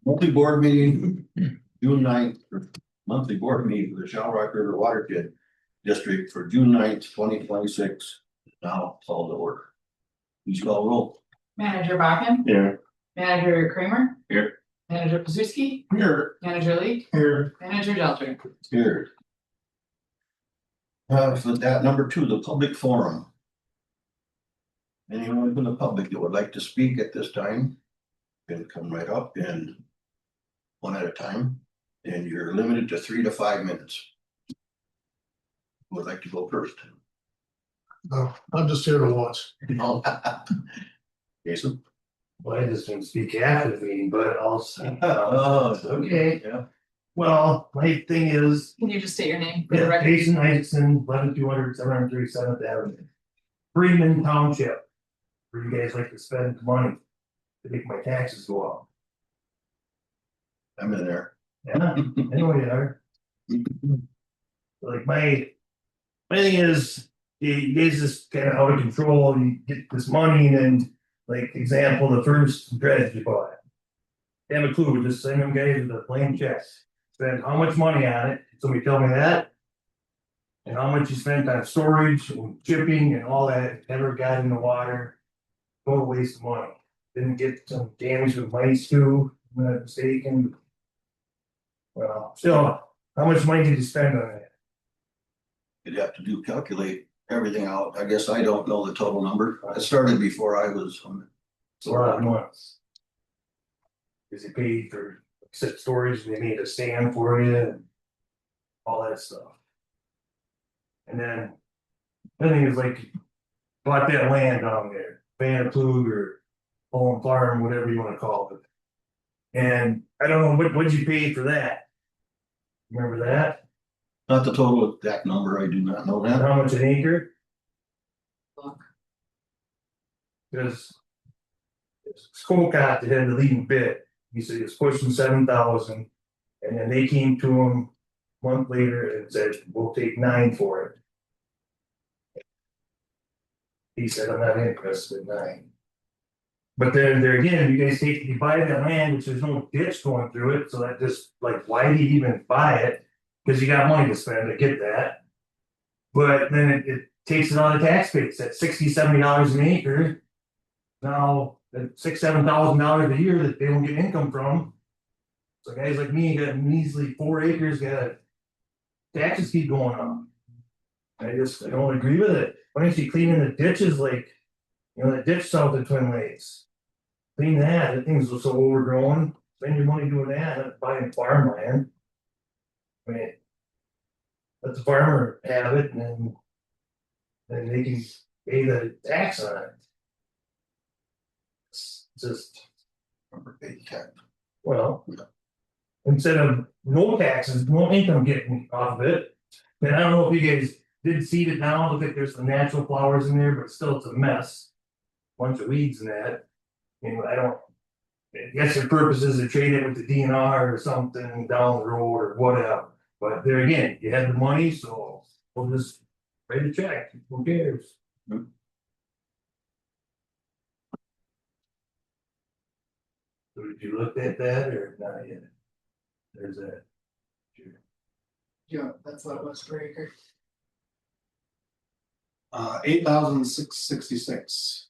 Monthly board meeting, June 9th, or monthly board meeting for the Shell Rock River Watershed District for June 9th, 2026. Now call to order. Please call roll. Manager Bakken. Here. Manager Kramer. Here. Manager Pazuski. Here. Manager Lee. Here. Manager Delter. Here. For that, number 2, the public forum. Anyone from the public that would like to speak at this time can come right up and one at a time, and you're limited to 3 to 5 minutes. Who would like to go first? No, I'm just here to watch. Jason? Well, I just didn't speak after the meeting, but I'll. Oh, Okay. Yeah. Well, my thing is, Can you just state your name for the record? Jason Isaacson, 11200 737th Avenue. Freeman Township, where you guys like to spend money to make my taxes go up. I'm in there. Yeah, anyway, there. Like my thing is, you guys just kind of out of control, you get this money and then, like, example, the first dredge you bought. They have a clue, just send them guys with a plain check. Spend how much money on it, somebody tell me that. And how much you spent on storage and shipping and all that, never got in the water. Total waste of money. Didn't get some damage with mice too, if I'm not mistaken. Well, still, how much money did you spend on that? You'd have to calculate everything out. I guess I don't know the total number. It started before I was on. It's a lot of months. Cause they paid for set storage, they made a stand for you and all that stuff. And then, the thing is like, bought that land down there, Vanderplug or Home Farm, whatever you wanna call it. And I don't know, what'd you pay for that? Remember that? Not the total exact number, I do not know And that. how much an acre? Look. Cause Scocott that had the leading bid, he said he was pushing 7,000, and then they came to him a month later and said, we'll take 9 for it. He said, I'm not interested in 9. But then there again, you guys you buy that land, which there's no ditch going through it, so that just, like, why do you even buy it? Because you got money to spend, I get that. But then it takes it on the tax base at $60-70 an acre. Now, that's $6,000-7,000 a year that they don't get income from. So guys like me got measly 4 acres, got taxes keep going up. I don't agree with it. Why don't you clean in the ditches, like, you know, the ditch south of Twin Lakes? Clean that thing's so overgrown. Spend your money doing that, not buying farmland. I mean, let the farmer have it and then they can pay the tax on it. It's just, well, instead of no taxes, no income getting off of it. And I don't know if you guys did seed it now, look like there's some natural flowers in there, but still it's a mess. Bunch of weeds in that. I guess your purpose is to trade it with the DNR or something down the road or whatever. But there again, you had the money, so we'll just write a check. Who cares? So did you look at that or not yet? There's that. Yeah, that's what it was per acre. 8,666.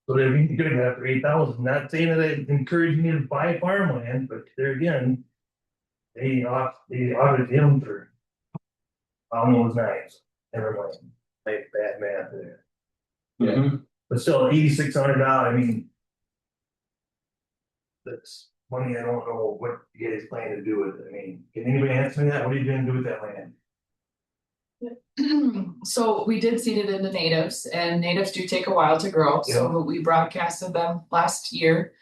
So they're good after 8,000. Not saying that I encourage you to buy farmland, but there again, they audited him for almost 9. Never mind. Like bad math there. Mhm. But still, $8,600. I mean, that's money. I don't know what you guys plan to do with it. I mean, can anybody answer me that? What are you going to do with that land? So we did seed it into natives, and natives do take a while to grow, so we broadcasted them last year.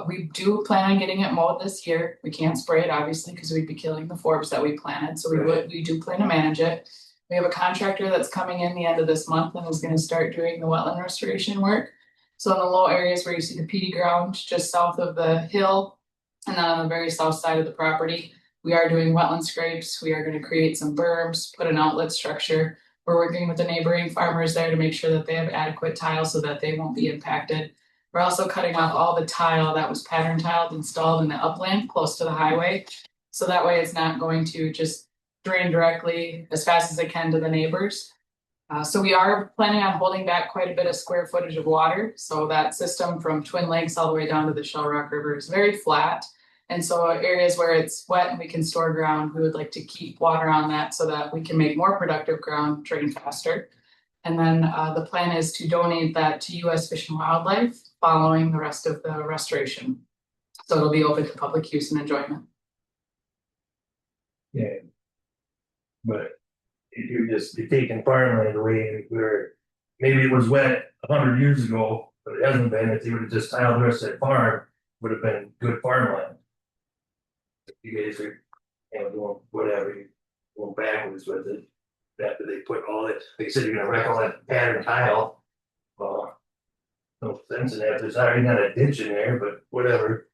We do plan on getting it mowed this year. We can't spray it obviously because we'd be killing the forbs that we planted, so we do plan to manage it. We have a contractor that's coming in the end of this month and is going to start doing the wetland restoration work. So in the low areas where you see the peaty ground just south of the hill and then on the very south side of the property, we are doing wetland scrapes. We are going to create some berms, put an outlet structure. We're working with the neighboring farmers there to make sure that they have adequate tile so that they won't be impacted. We're also cutting off all the tile that was pattern tiled installed in the upland close to the highway. So that way it's not going to just drain directly as fast as it can to the neighbors. So we are planning on holding back quite a bit of square footage of water. So that system from Twin Lakes all the way down to the Shell Rock River is very flat. And so areas where it's wet and we can store ground, we would like to keep water on that so that we can make more productive ground drain faster. And then the plan is to donate that to US Fish and Wildlife following the rest of the restoration. So it'll be open to public use and enjoyment. Yeah. But if you're taking farmland away where maybe it was wet 100 years ago, but it hasn't been, if they would have just tiled the rest of that farm, would have been good farmland. You guys are, doing whatever, you going backwards with it. After they put all it, they said you're gonna wreck all that pattern tile. No sense in that, there's already not a ditch in there, but whatever.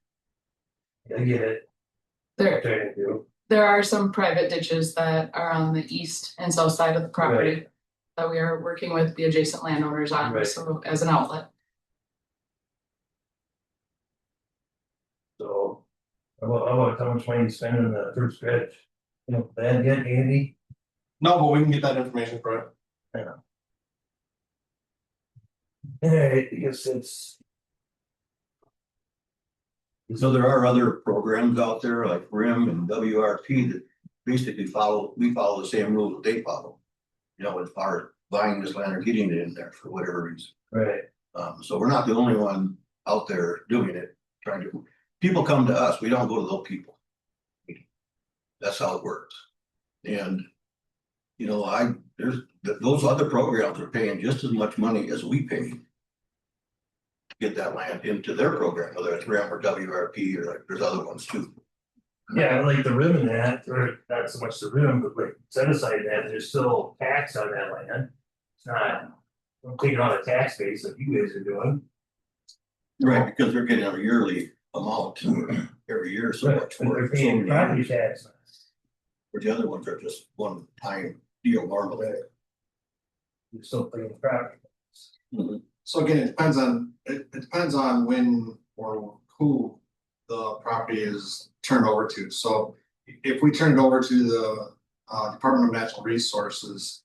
I get it. There, Trying to do. there are some private ditches that are on the east and south side of the property Right. that we are working with the adjacent landowners on, Right. so as an outlet. So, how about how much money you spend on the first stretch? Bad yet, Andy? No, but we can get that information for it. Alright, I guess it's. So there are other programs out there like RIM and WRP that basically we follow the same rules that they follow. As far as buying this land or getting it in there for whatever reason. Right. So we're not the only one out there doing it, people come to us, we don't go to those people. That's how it works. And, those other programs are paying just as much money as we pay to get that land into their program, whether it's RIM or WRP or there's other ones too. Yeah, like the rim and that, or not so much the rim, but like set aside that, there's still tax on that land. It's not, I'm taking on a tax base like you guys are doing. Right, because they're getting a yearly amount every year, so But much for they're it. paying property tax. Where the other ones are just one time deal normally. You're still paying property. So again, it depends on when or who the property is turned over to. So if we turn it over to the Department of Natural Resources,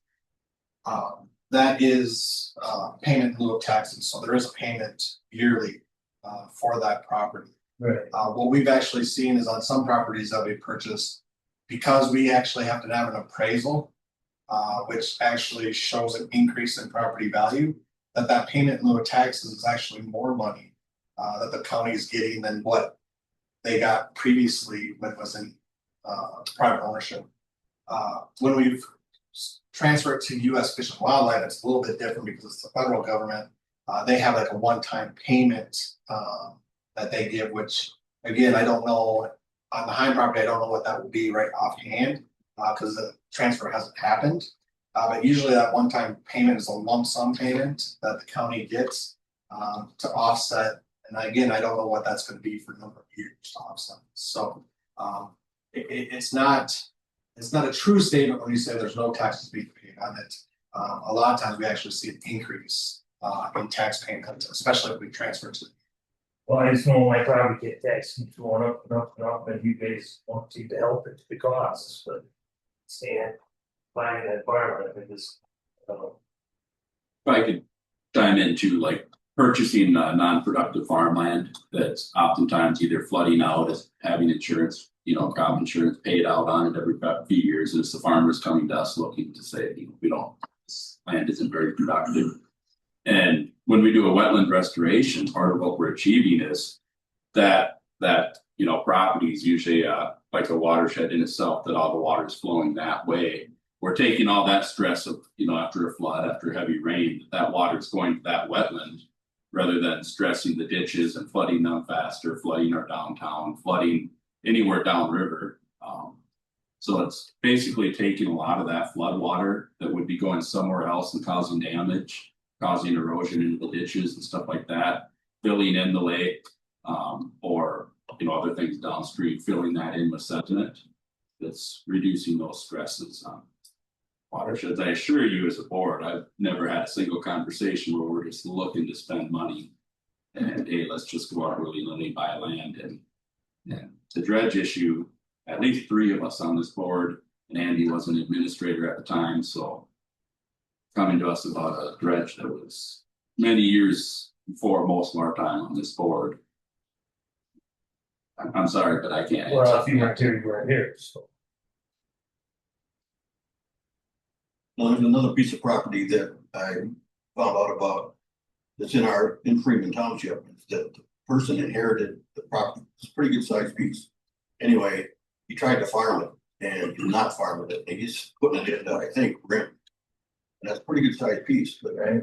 that is payment in lieu of taxes. So there is a payment yearly for that property. Right. What we've actually seen is on some properties that we purchased, because we actually have to have an appraisal, which actually shows an increase in property value, that payment in lieu of taxes is actually more money that the county is getting than what they got previously when it was in private ownership. When we've transferred to US Fish and Wildlife, it's a little bit different because it's the federal government. They have like a one-time payment that they give, which again, I don't know on the Heim property, I don't know what that will be right offhand because the transfer hasn't happened. But usually that one-time payment is a lump sum payment that the county gets to offset. And again, I don't know what that's going to be for a number of years to offset. So it's not a true statement when you say there's no taxes being paid on it. A lot of times we actually see an increase in tax payment, especially if we transfer to. Well, I just know my property tax keeps going up and up and up, and you guys want to help it the costs, but stand buying that farm, I think is. If I could chime into like purchasing non-productive farmland that's oftentimes either flooding out as having insurance, crop insurance paid out on it every few years, and it's the farmers coming to us looking to say, this land isn't very productive. And when we do a wetland restoration, part of what we're achieving is that property is usually like a watershed in itself, that all the water is flowing that way. We're taking all that stress of, after a flood, after heavy rain, that water is going to that wetland rather than stressing the ditches and flooding them faster, flooding our downtown, flooding anywhere downriver. So it's basically taking a lot of that flood water that would be going somewhere else and causing damage, causing erosion into the ditches and stuff like that, filling in the lake, or other things downstream, filling that in with sediment. That's reducing those stresses on watersheds. I assure you, as a board, I've never had a single conversation where we're just looking to spend money And hey, let's just go out willy-nilly buy land and the dredge issue, at least 3 of us on this board, and Andy was an administrator at the time, so. Coming to us about a dredge that was many years before most of our time on this board. I'm sorry, but I can't. Well, answer if you weren't here, you weren't here, so. Well, there's another piece of property that I found out about. That's in Freeman Township, that the person inherited the property. It's a pretty good sized piece. Anyway, he tried to farm it and he's not farming it, and he's putting it into, I think, rent. And that's a pretty good sized piece, but Right.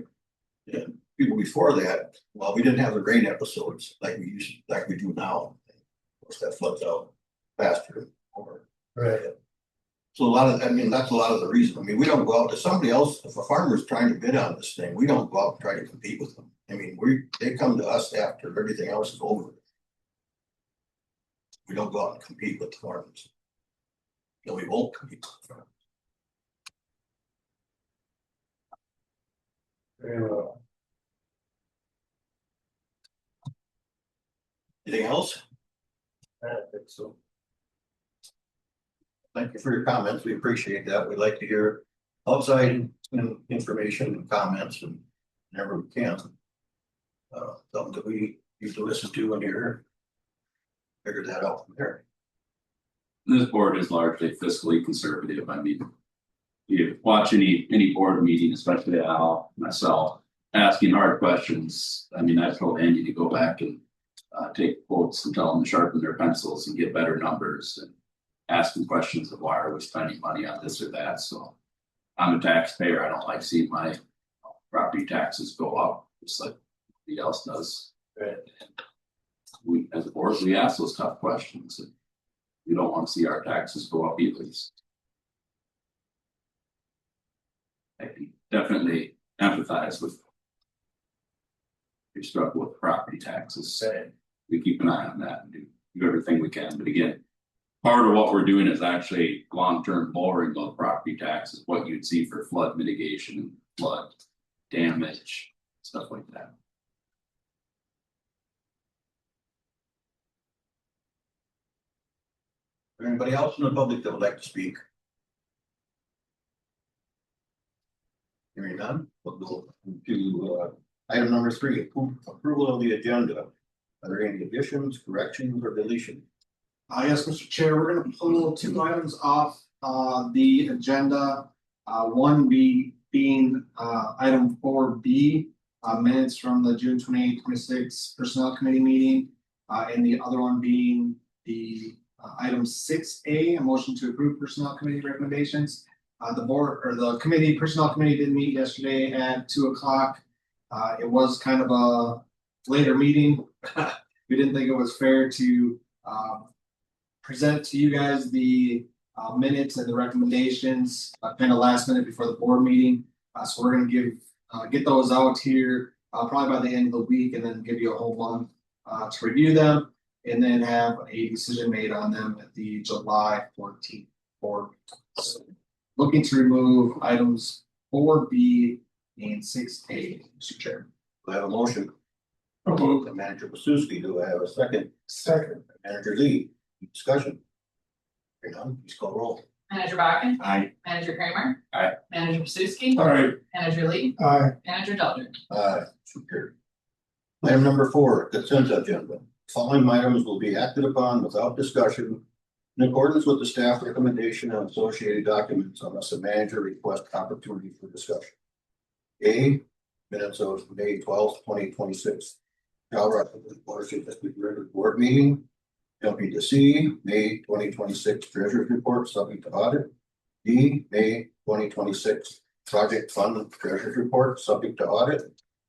yeah, people before that, well, we didn't have the rain episodes like we do now. Of course, that floods out faster or. Right. So a lot of, that's a lot of the reason. I mean, we don't go out to somebody else, if a farmer's trying to bid on this thing, we don't go out and try to compete with them. I mean, they come to us after everything else is over. We don't go out and compete with the farmers. No, we won't compete with the farmers. Very well. Anything else? I don't think so. Thank you for your comments. We appreciate that. We'd like to hear outside information and comments and whenever we can. Something that we used to listen to and hear. Figure that out from there. This board is largely fiscally conservative. I mean. You watch any board meeting, especially Al, myself, asking hard questions. I mean, I've told Andy to go back and take quotes and tell them to sharpen their pencils and get better numbers and asking questions of why are we spending money on this or that. So I'm a taxpayer. I don't like seeing my property taxes go up just like everybody else does. Right. We, as a board, we ask those tough questions. And we don't want to see our taxes go up either. I can definitely empathize with. You're struck with property taxes. Right. We keep an eye on that and do everything we can, but again. Part of what we're doing is actually long-term lowering those property taxes, what you'd see for flood mitigation, flood damage, stuff like that. Anybody else in the public that would like to speak? Hearing none, we'll go to item number 3, approval of the agenda. Are there any additions, corrections, or deletion? Yes, Mr. Chair, we're gonna pull 2 items off the agenda. One being item 4B, minutes from the June 28, 26 Personnel Committee meeting. And the other one being the item 6A, a motion to approve Personnel Committee recommendations. The board or the Personnel Committee did meet yesterday at 2 o'clock. It was kind of a later meeting. We didn't think it was fair to present to you guys the minutes and the recommendations kind of last minute before the board meeting. So we're going to get those out here probably by the end of the week, and then give you a whole month to review them, and then have a decision made on them at the July 14th board. So looking to remove items 4B and 6A, Mr. Chair. Do I have a motion? Manager Pasuski, do I have a second? Second. Manager Lee, discussion. Hearing none, please call roll. Manager Bakken. Aye. Manager Kramer. Aye. Manager Pasuski. Aye. Manager Lee. Aye. Manager Delger. Superior. Item number 4, consent agenda. Following items will be acted upon without discussion in accordance with the staff recommendation and associated documents unless a manager requests opportunity for discussion. A, minutes of May 12th, 2026. Watershed District Board meeting. Jumping to C, May 2026 Treasurer's Report subject to audit. D, May 2026 Project Fund Treasurer's Report subject to audit.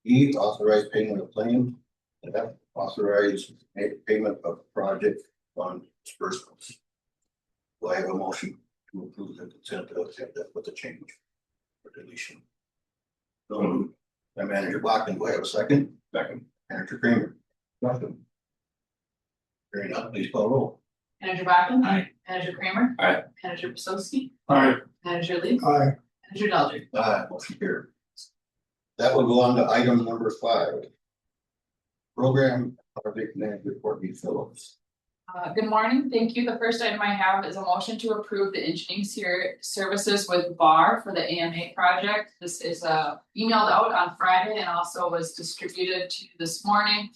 E, authorized payment of claims. And F, authorized payment of project fund disbursements. Do I have a motion to approve the consent agenda with the change or deletion? My Manager Blackman, do I have a second? Second. Manager Kramer. Nothing. Hearing none, please call roll. Manager Bakken. Aye. Manager Kramer. Aye. Manager Pasuski. Aye. Manager Lee. Aye. Manager Delger. Motion carried. That will go on to item number 5. Program Project Manager Courtney Phillips. Good morning, thank you. The first item I have is a motion to approve the engineering services with BAR for the AMA project. This is emailed out on Friday and also was distributed to you this morning.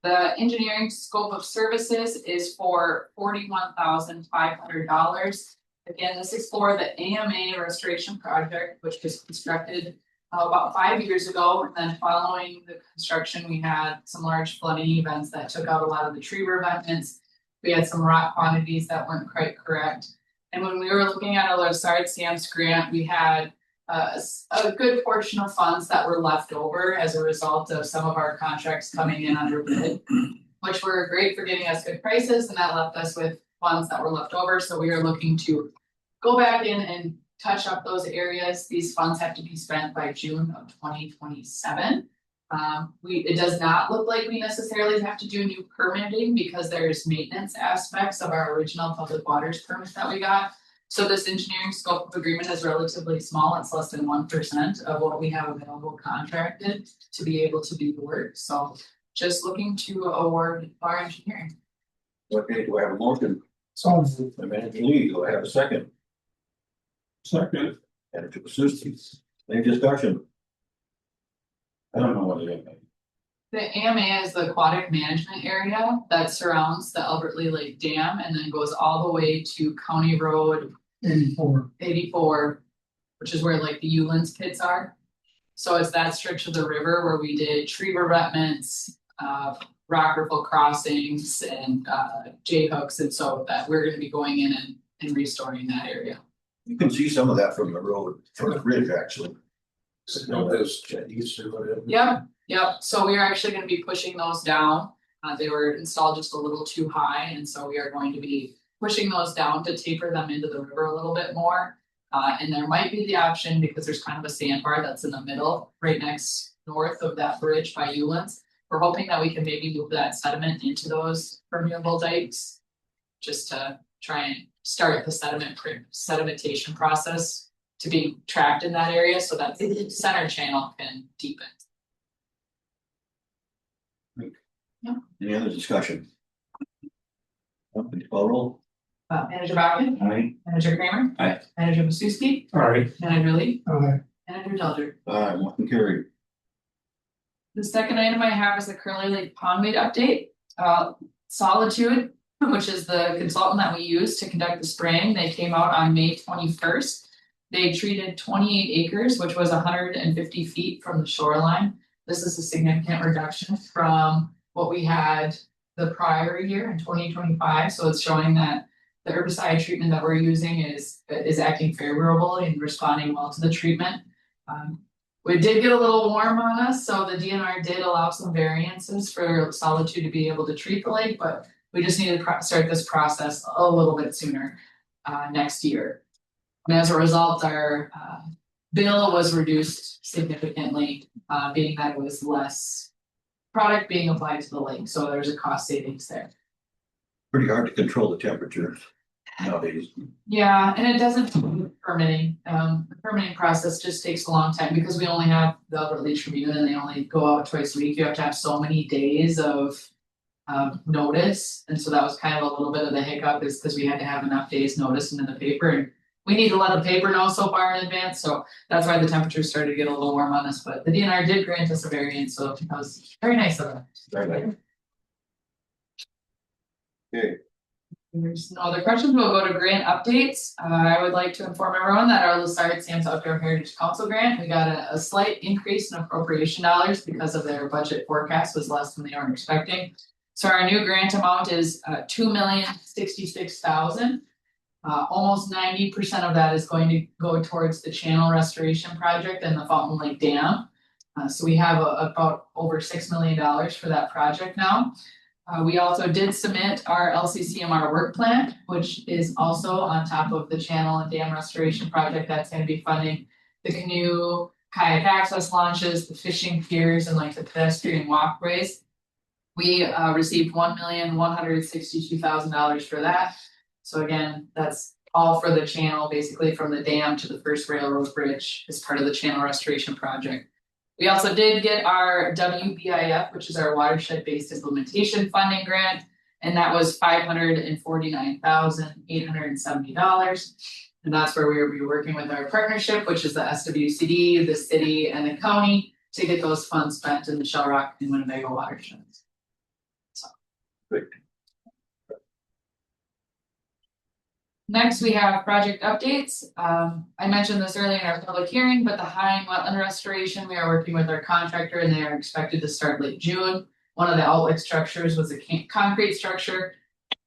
The engineering scope of services is for $41,500. Again, this is for the AMA restoration project, which was constructed about 5 years ago. And then following the construction, we had some large flooding events that took out a lot of the tree revetments. We had some rock quantities that weren't quite correct. And when we were looking at our SRRWD grant, we had a good portion of funds that were left over as a result of some of our contracts coming in under bid, which were great for getting us good prices, and that left us with funds that were left over. So we are looking to go back in and touch up those areas. These funds have to be spent by June of 2027. It does not look like we necessarily have to do new permitting because there's maintenance aspects of our original public waters permit that we got. So this engineering scope of agreement is relatively small. It's less than 1% of what we have available contracted to be able to do the work. So just looking to award our engineering. Okay, do I have a motion? So. Manager Lee, do I have a second? Second. Manager Pasuski, any discussion? I don't know what it is. The AMA is the aquatic management area that surrounds the Albert Lee Lake Dam and then goes all the way to County Road 84, which is where like the Ulands pits are. So it's that stretch of the river where we did tree revetments, rock riffle crossings and J hooks, and so that we're gonna be going in and restoring that area. You can see some of that from the road, from the bridge, actually. Yep, so we are actually gonna be pushing those down. They were installed just a little too high, and so we are going to be pushing those down to taper them into the river a little bit more. And there might be the option, because there's kind of a sandbar that's in the middle, right next north of that bridge by Ulands. We're hoping that we can maybe move that sediment into those permeable dikes, just to try and start the sedimentation process to be trapped in that area so that the center channel can deepen. Any other discussion? Please call roll. Manager Bachman. Aye. Manager Kramer. Aye. Manager Pasuski. Alright. Manager Lee. Aye. Manager Delger. Aye, motion carried. The second item I have is the Curly Lake Pondweed update. Solitude, which is the consultant that we use to conduct the spraying, they came out on May 21st. They treated 28 acres, which was 150 feet from the shoreline. This is a significant reduction from what we had the prior year in 2025. So it's showing that the herbicide treatment that we're using is acting favorably and responding well to the treatment. We did get a little warm on us, so the DNR did allow some variances for Solitude to be able to treat the lake, but we just need to start this process a little bit sooner next year. And as a result, our bill was reduced significantly, being that it was less product being applied to the lake, so there's a cost savings there. Pretty hard to control the temperature nowadays. Yeah, and it doesn't permitting. The permitting process just takes a long time because we only have the Albert Lee Tribune and they only go out twice a week. You have to have so many days of notice, and so that was kind of a little bit of the hiccup, is because we had to have enough days notice in the paper, and we need to let the paper know so far in advance, so that's why the temperatures started to get a little warm on us. But the DNR did grant us a variance, so that was very nice of them. Right. Okay, There's no other questions. We'll go to grant updates. I would like to inform everyone that our Lessard Sands Outdoor Heritage Council grant, we got a slight increase in appropriation dollars because of their budget forecast was less than they were expecting. So our new grant amount is $2,066,000. Almost 90% of that is going to go towards the channel restoration project and the Fountain Lake Dam. So we have about over $6 million for that project now. We also did submit our LCCMR work plan, which is also on top of the channel and dam restoration project. That's going to be funding the canoe, kayak access launches, the fishing piers, and like the pedestrian walkways. We received $1,162,000 for that. So again, that's all for the channel, basically from the dam to the first railroad bridge as part of the channel restoration project. We also did get our WBIF, which is our watershed-based implementation funding grant, and that was $549,870. And that's where we will be working with our partnership, which is the SWCD, the city, and the county to get those funds spent in the Shell Rock and Winnebago watersheds. Great. Next, we have project updates. I mentioned this earlier in our public hearing, but the Hine wetland restoration, we are working with our contractor and they are expected to start late June. One of the outlet structures was a concrete structure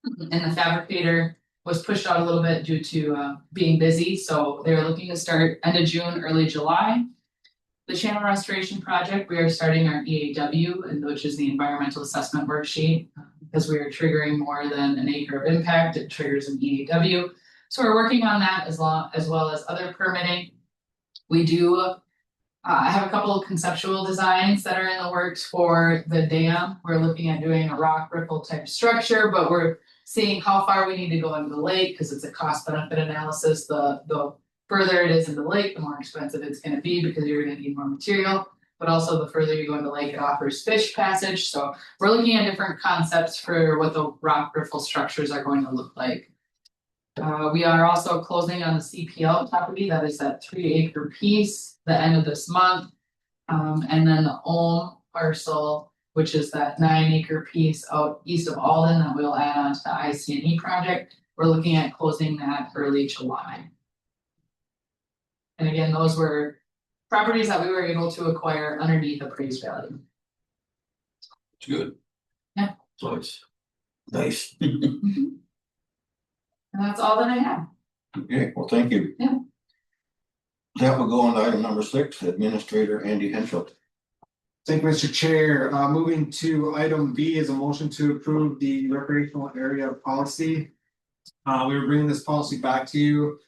and the fabricator was pushed out a little bit due to being busy. So they were looking to start end of June, early July. The channel restoration project, we are starting our EAW, which is the environmental assessment worksheet. Because we are triggering more than an acre of impact, it triggers an EAW. So we're working on that as well as other permitting. We do have a couple of conceptual designs that are in the works for the dam. We're looking at doing a rock ripple type structure, but we're seeing how far we need to go into the lake because it's a cost benefit analysis. The further it is in the lake, the more expensive it's going to be because you're going to need more material. But also the further you go into the lake, it offers fish passage. So we're looking at different concepts for what the rock riffle structures are going to look like. We are also closing on the CPL property, that is that 3-acre piece, the end of this month. And then the Ulm parcel, which is that 9-acre piece out east of Alden that we'll add on to the IC&E project. We're looking at closing that early July. And again, those were properties that we were able to acquire underneath appraised value. It's good. Yeah. So it's nice. And that's all that I have. Okay, well, thank you. Yeah. That will go on to item number 6, Administrator Andy Henschel. Thank you, Mr. Chair. Moving to item B is a motion to approve the recreational area policy. We were bringing this policy back to you.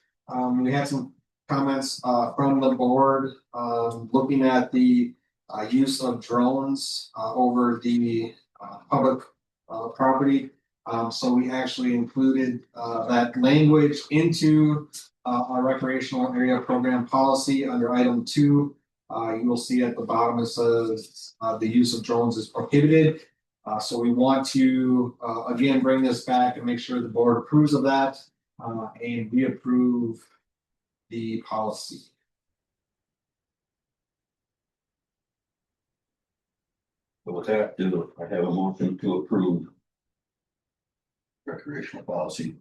We had some comments from the board looking at the use of drones over the public property. So we actually included that language into our recreational area program policy under item 2. You will see at the bottom it says the use of drones is prohibited. So we want to again bring this back and make sure the board approves of that and we approve the policy. So with that, I have a motion to approve recreational policy.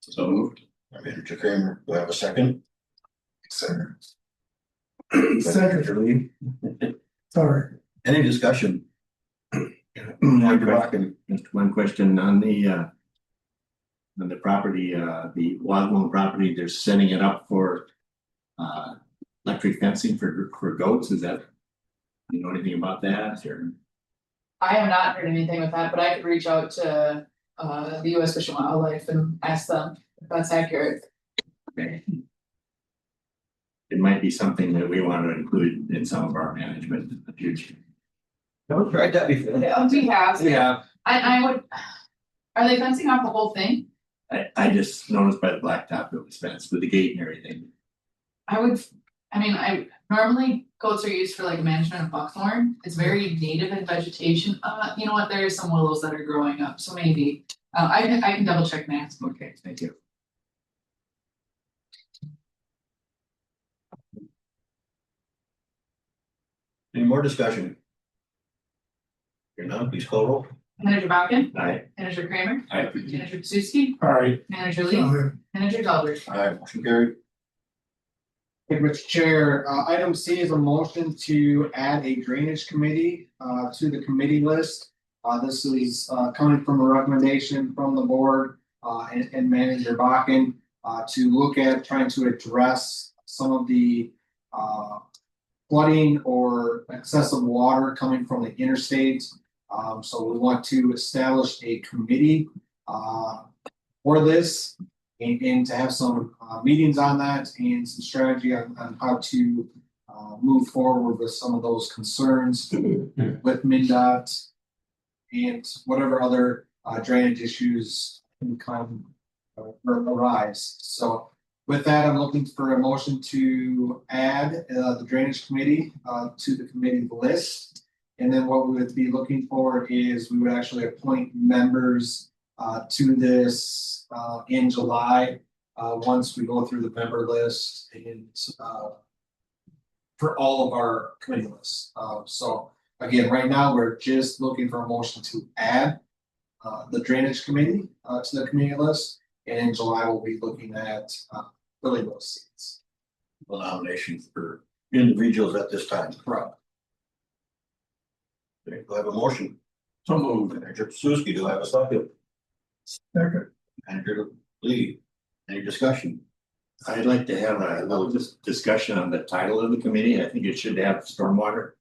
So moved. Manager Kramer, do I have a second? Sir. Second. Sorry. Any discussion? Just one question on the property, the Wadmore property, they're setting it up for electric fencing for goats, is that, you know anything about that, or? I have not heard anything with that, but I could reach out to the US Fish and Wildlife and ask them if that's accurate. Okay. It might be something that we want to include in some of our management in the future. No, tried that before. We have. Yeah. I would, are they fencing off the whole thing? I just noticed by the blacktop it was fenced with the gate and everything. I normally goats are used for like management of buckthorn. It's very native in vegetation. You know what? There are some willows that are growing up, so maybe. I can double check that. Okay, thank you. Any more discussion? Here none, please call roll. Manager Balkin, Aye. Manager Kramer, Aye. Manager Kaczewski, All right. Manager Lee, Manager Talbert. Aye, motion carried. Thank you, Mr. Chair. Item C is a motion to add a drainage committee to the committee list. This is coming from a recommendation from the board and Manager Bakken to look at trying to address some of the flooding or excessive water coming from the interstate. So we want to establish a committee for this. And to have some meetings on that and some strategy on how to move forward with some of those concerns with MnDOT and whatever other drainage issues can come or arise. So With that, I'm looking for a motion to add the drainage committee to the committee list. And then what we would be looking for is we would actually appoint members to this in July. Once we go through the member list and for all of our committee lists. So again, right now, we're just looking for a motion to add the drainage committee to the committee list. And in July, we'll be looking at filling those seats. The nomination for individuals at this time. Correct. Okay, do I have a motion? So moved. Manager Pasuski, do I have a second? Second. Manager Lee, any discussion? I'd like to have a little discussion on the title of the committee. I think it should have stormwater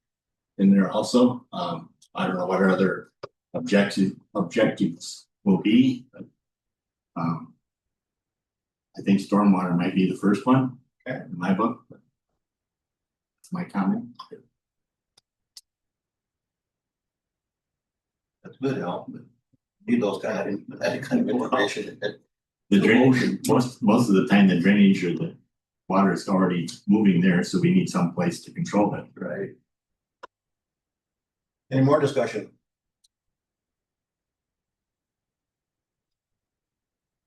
in there also. I don't know what our other objectives will be. But, I think stormwater might be the first one. Okay. In my book. That's my comment. That's good, Al, but need those kind of, that kind of information. The drainage, most of the time, the drainage or the water is already moving there, so we need some place to control it. Right. Any more discussion?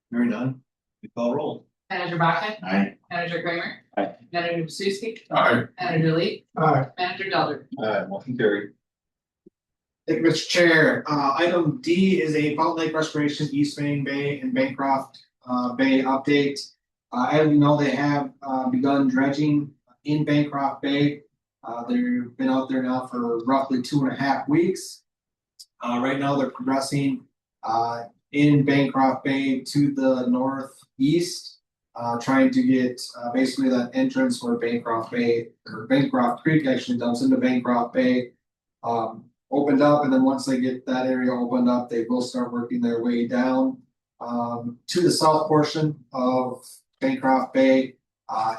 Hearing none, we call roll. Manager Bachman, Aye. Manager Kramer. Aye. Manager Pasuski. Aye. Manager Lee. Aye. Manager Delder. Motion carried. Thank you, Mr. Chair. Item D is a Fountain Lake Restoration East Main Bay and Bancroft Bay update. As you know, they have begun dredging in Bancroft Bay. They've been out there now for roughly 2.5 weeks. Right now, they're progressing in Bancroft Bay to the northeast, trying to get basically that entrance where Bancroft Bay or Bancroft Creek actually dumps into Bancroft Bay. Opened up, and then once they get that area opened up, they will start working their way down to the south portion of Bancroft Bay,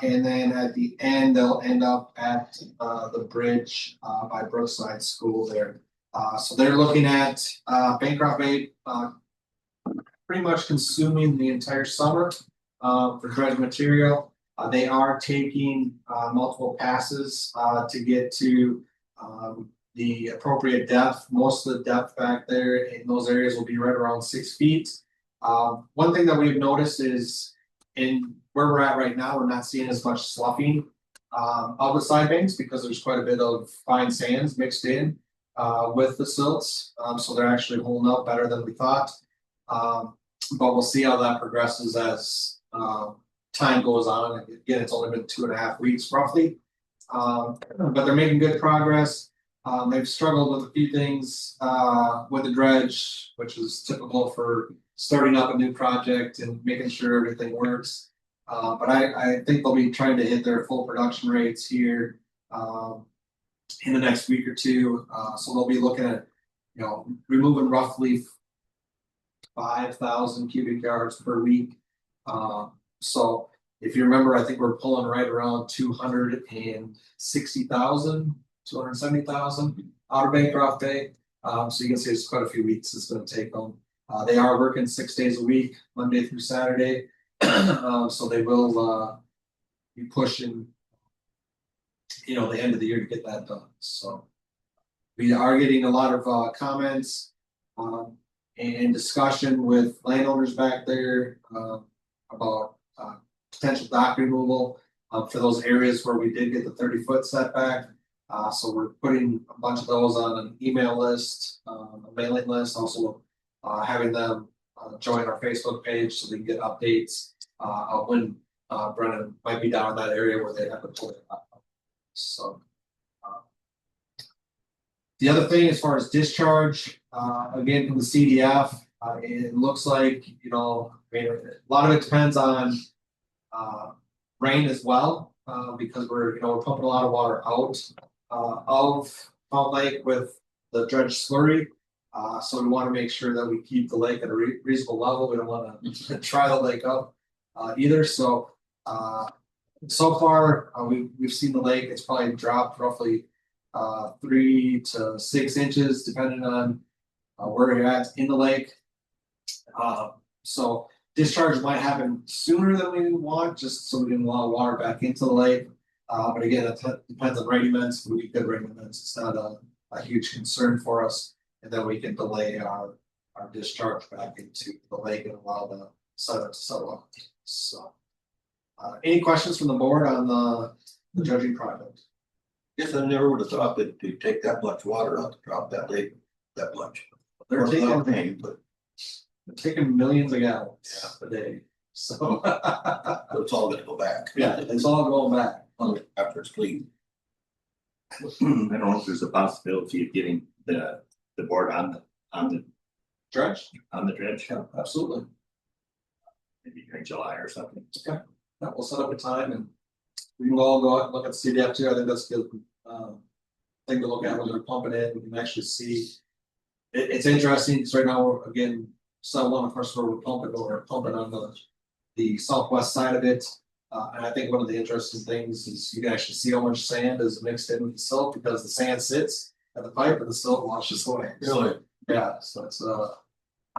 and then at the end they'll end up at the bridge by Brookside School there. So they're looking at Bancroft Bay pretty much consuming the entire summer for dredge material. They are taking multiple passes to get to the appropriate depth. Most of the depth back there in those areas will be right around 6 feet. One thing that we've noticed is in where we're at right now, we're not seeing as much sloughing of the side banks because there's quite a bit of fine sands mixed in with the silts. So they're actually holding up better than we thought. But we'll see how that progresses as time goes on. Again, it's only been 2.5 weeks roughly. But they're making good progress. They've struggled with a few things with the dredge, which is typical for starting up a new project and making sure everything works. But I think they'll be trying to hit their full production rates here in the next week or two. So they'll be looking at, removing roughly 5,000 cubic yards per week. So if you remember, I think we're pulling right around 270,000 out of Bancroft Bay. So you can see it's quite a few weeks it's going to take them. They are working 6 days a week, Monday through Saturday. So they will be pushing, the end of the year to get that done. So we are getting a lot of comments and discussion with landowners back there about potential dock removal for those areas where we did get the 30-foot setback. So we're putting a bunch of those on an email list, a mailing list, also having them join our Facebook page so they can get updates of when Brennan might be down in that area where they have to pull it up. So the other thing as far as discharge, again from the CDF, it looks like, a lot of it depends on rain as well, because we're pumping a lot of water out of Fountain Lake with the dredge slurry. So we want to make sure that we keep the lake at a reasonable level. We don't want to try the lake up either. So so far we've seen the lake. It's probably dropped roughly 3 to 6 inches depending on where you're at in the lake. So Discharge might happen sooner than we want, just so we can allow water back into the lake. But again, it depends on rain events. If we get rain events, it's not a huge concern for us. And then we can delay our discharge back into the lake and allow the sediment to settle out. So, any questions from the board on the dredging project? Guess I never would have thought that they'd take that much water out to drop that lake, that much. They're Without taking, rain, but millions of gallons a day. So, it's all gonna go back. yeah, it's all going back. After it's clean. I don't know if there's a possibility of getting the board on the Dredge? dredge, Yeah, absolutely. maybe during July or something. Yeah, we'll set up a time and we can all go out and look at CDF too. I think that's a good thing to look at when they're pumping it. We can actually see. It's interesting because right now, again, one of course we're pumping on the southwest side of it. And I think one of the interesting things is you can actually see how much sand is mixed in with the silt because the sand sits at the pipe and the silt washes away. Really? Yeah, so it's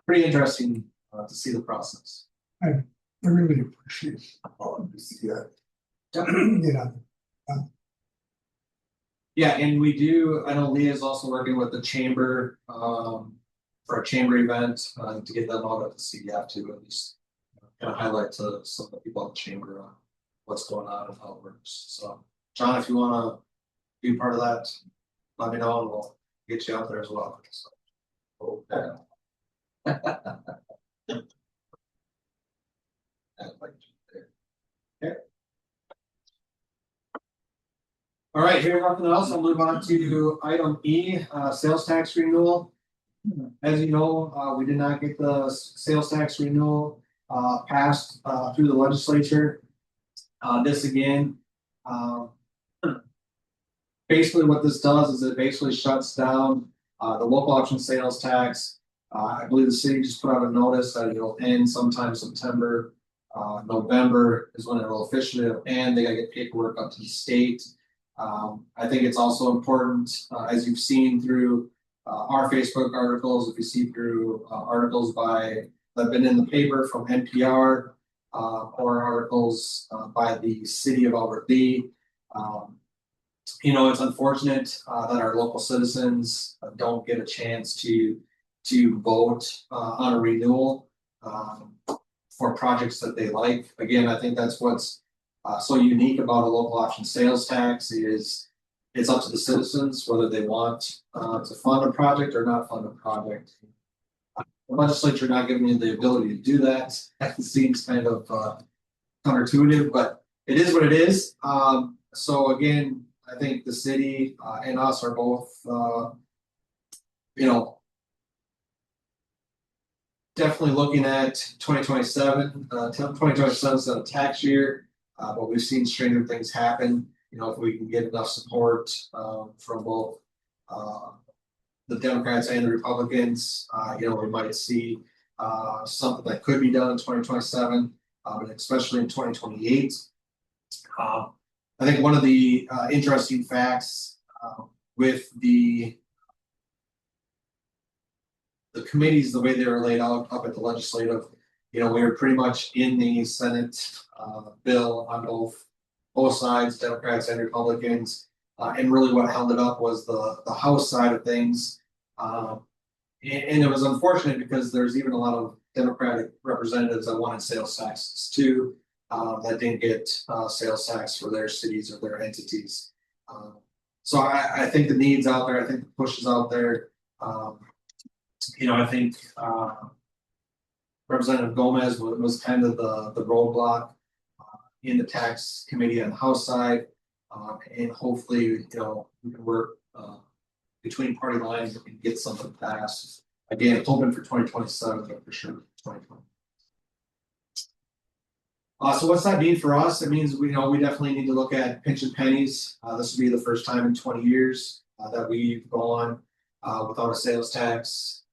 pretty interesting to see the process. I really appreciate all of this, yeah. You know, Yeah, and we do, I know Leah is also working with the chamber, for a chamber event, to get them all at the CDF too, at least. Kind of highlight to some of the people in the chamber, what's going on and how it works, so. John, if you wanna be part of that, let me know and we'll get you out there as well, so. Okay. Okay. All right, here, nothing else, I'll move on to item E, sales tax renewal. As you know, we did not get the sales tax renewal passed through the legislature. This again, basically what this does is it basically shuts down the local option sales tax. I believe the city just put out a notice that it'll end sometime September. November is when it will officially end. They gotta get paperwork up to the state. I think it's also important, as you've seen through our Facebook articles, if you see through articles that have been in the paper from NPR, or articles by the city of Alberta. It's unfortunate that our local citizens don't get a chance to vote on a renewal for projects that they like. Again, I think that's what's so unique about a local option sales tax is it's up to the citizens whether they want to fund a project or not fund a project. The legislature not giving you the ability to do that. That seems kind of counterintuitive, but it is what it is. So again, I think the city and us are both, definitely looking at 2027. 2027 is a tax year, but we've seen stranger things happen. If we can get enough support from both the Democrats and the Republicans, we might see something that could be done in 2027, but especially in 2028. I think one of the interesting facts with the committees, the way they were laid out up at the legislative, we were pretty much in the Senate bill on both sides, Democrats and Republicans. And really what held it up was the House side of things. And it was unfortunate because there's even a lot of Democratic representatives that wanted sales taxes too, that didn't get sales tax for their cities or their entities. So I think the need's out there. I think the push is out there. I think Representative Gomez was kind of the roadblock in the tax committee on the House side. And hopefully, we can work between party lines and get something passed. Again, it's open for 2027, but for sure 2020. So what's that mean for us? It means we definitely need to look at pinch and pennies. This will be the first time in 20 years that we've gone without a sales tax.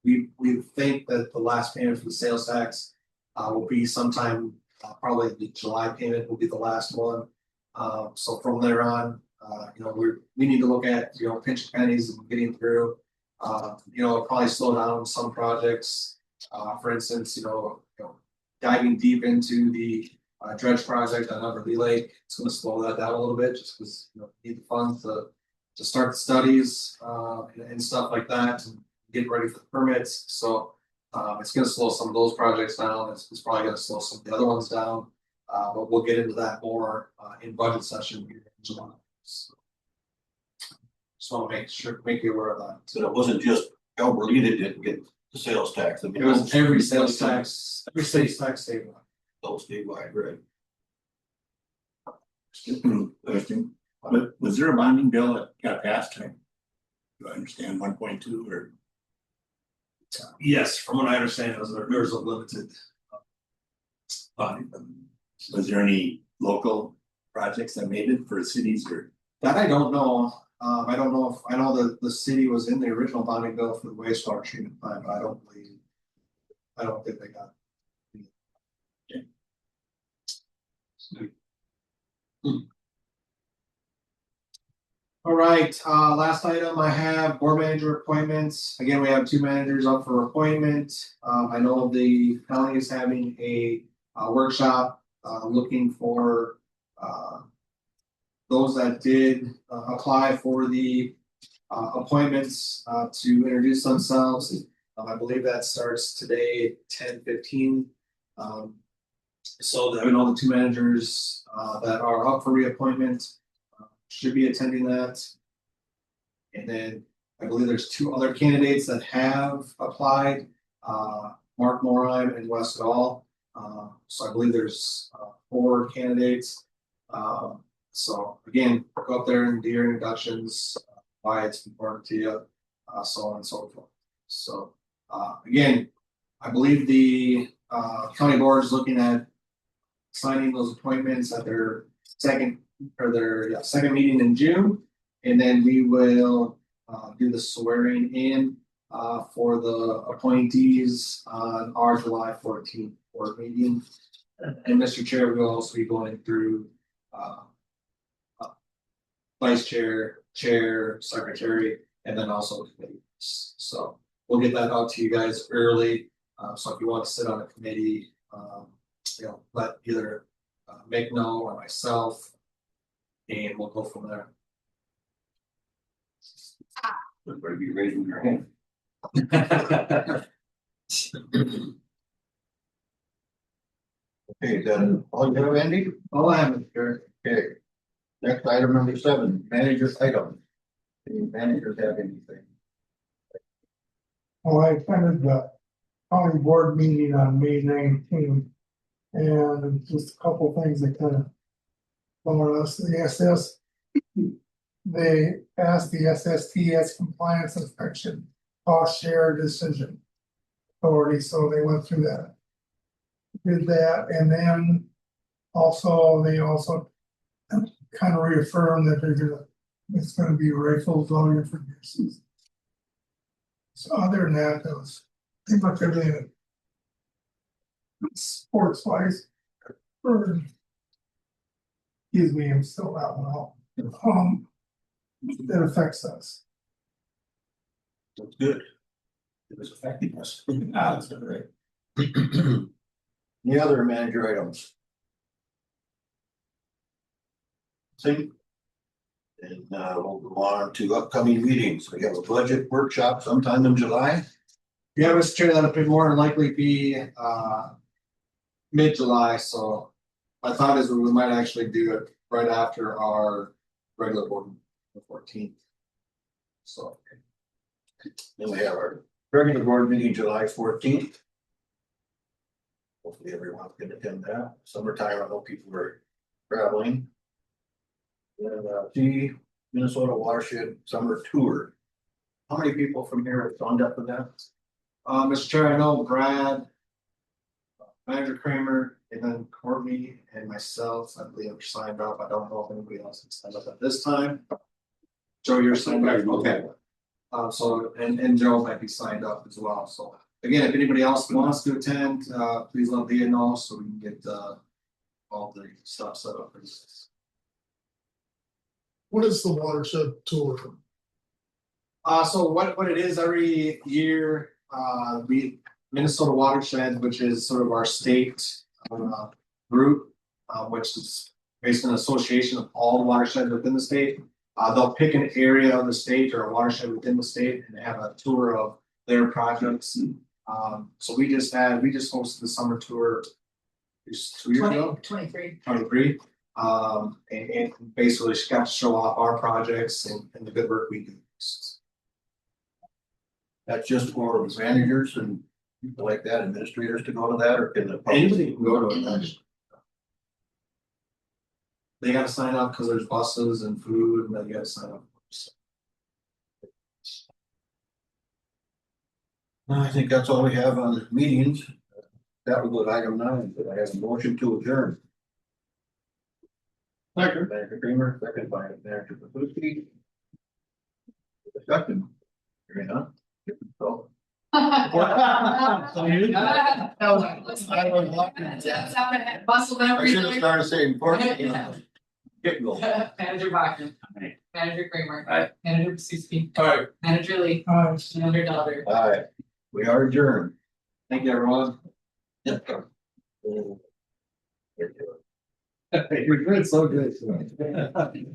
We think that the last payment for the sales tax will be sometime, probably the July payment will be the last one. So from there on, we need to look at pinch and pennies and getting through. It'll probably slow down some projects. For instance, diving deep into the dredge project on Upper Lee Lake, it's gonna slow that down a little bit, just because, we need the funds to start the studies, and stuff like that, and get ready for the permits, so. It's gonna slow some of those projects down, it's probably gonna slow some of the other ones down, but we'll get into that more, in budget session here in July. So, just wanna make you aware of that. So it wasn't just Alberta that didn't get the sales tax. I mean, It was every sales tax statewide. Those statewide, right? Question, but was there a bonding bill that got passed? Do I understand 1.2 or? Yes, from what I understand, there's a limited. Was there any local projects that made it for cities or? That I don't know, I don't know if, I know that the city was in the original bonding bill for the wastewater treatment plant, but I don't think they got. All right, last item I have board manager appointments. Again, we have 2 managers up for appointment. I know the county is having a workshop, looking for, those that did apply for the appointments to introduce themselves. I believe that starts today, 10:15. So I know the 2 managers that are up for reappointment should be attending that. And then I believe there's 2 other candidates that have applied, Mark Morheim and Wes Gall. So I believe there's 4 candidates. So again, go up there and do your introductions, why it's important to you, so on and so forth. So again, I believe the county board is looking at signing those appointments at their second meeting in June. And then we will do the swearing in for the appointees on our July 14th board meeting. And Mr. Chair, we'll also be going through vice chair, chair, secretary, and then also committees. So we'll get that out to you guys early. So if you want to sit on a committee, let either Mick know or myself, and we'll go from there. Everybody be raising your hand. Okay, is that all you have, Andy? All I have is here. Okay. Next item number 7, manager's item. Any managers have anything? Well, I attended the county board meeting on May 19th. And just a couple things that kind of bummed us, the SS. They passed the SSTS compliance inspection cost share decision authority, so they went through that. Did that, and then they also kind of reaffirmed that it's gonna be rifles all year for years. So other than that, that was pretty much everything. Sports wise, excuse me, I'm still not well. That affects us. That's good. It was affecting us. That's good, right? Any other manager items? See? And we'll go on to upcoming meetings. We have a budget workshop sometime in July. Yeah, Mr. Chair, that'll be more than likely be mid-July, so my thought is we might actually do it right after our regular board, the 14th. So. Then we have our regular board meeting July 14th. Hopefully everyone can attend that. Summertime, I know people are traveling. And the Minnesota Watershed Summer Tour. How many people from here have signed up for that? Mr. Chair, I know Brad, Manager Kramer, and then Courtney and myself, I believe, are signed up. I don't know if anybody else has signed up at this time. Joe, you're signed up, okay. So, and Joe might be signed up as well, so again, if anybody else wants to attend, please let Leah know so we can get all the stuff set up for this. What is the watershed tour? So what it is every year, we Minnesota Watershed, which is sort of our state group, which is based on an association of all the watersheds within the state. They'll pick an area of the state or a watershed within the state and have a tour of their projects. So we just hosted the summer tour just 2 years ago. 23. 23. And basically she got to show off our projects and the good work we do. That's just for managers and people like that, administrators to go to that, or can the public? Anybody can go to it, actually. They gotta sign up because there's buses and food and then you gotta sign up. I think that's all we have on meetings. That was with item 9, but I have a motion to adjourn. Manager Kramer, second by Manager Papuski. Discussion. Hearing none. So. Bustle I should have started saying. Get going. Manager Bachman. Aye. Manager Kramer. Aye. Manager Pacini. Alright, Manager Lee. Manager Dollar. Aye, we are adjourned. thank you, everyone. You're You're good, so good.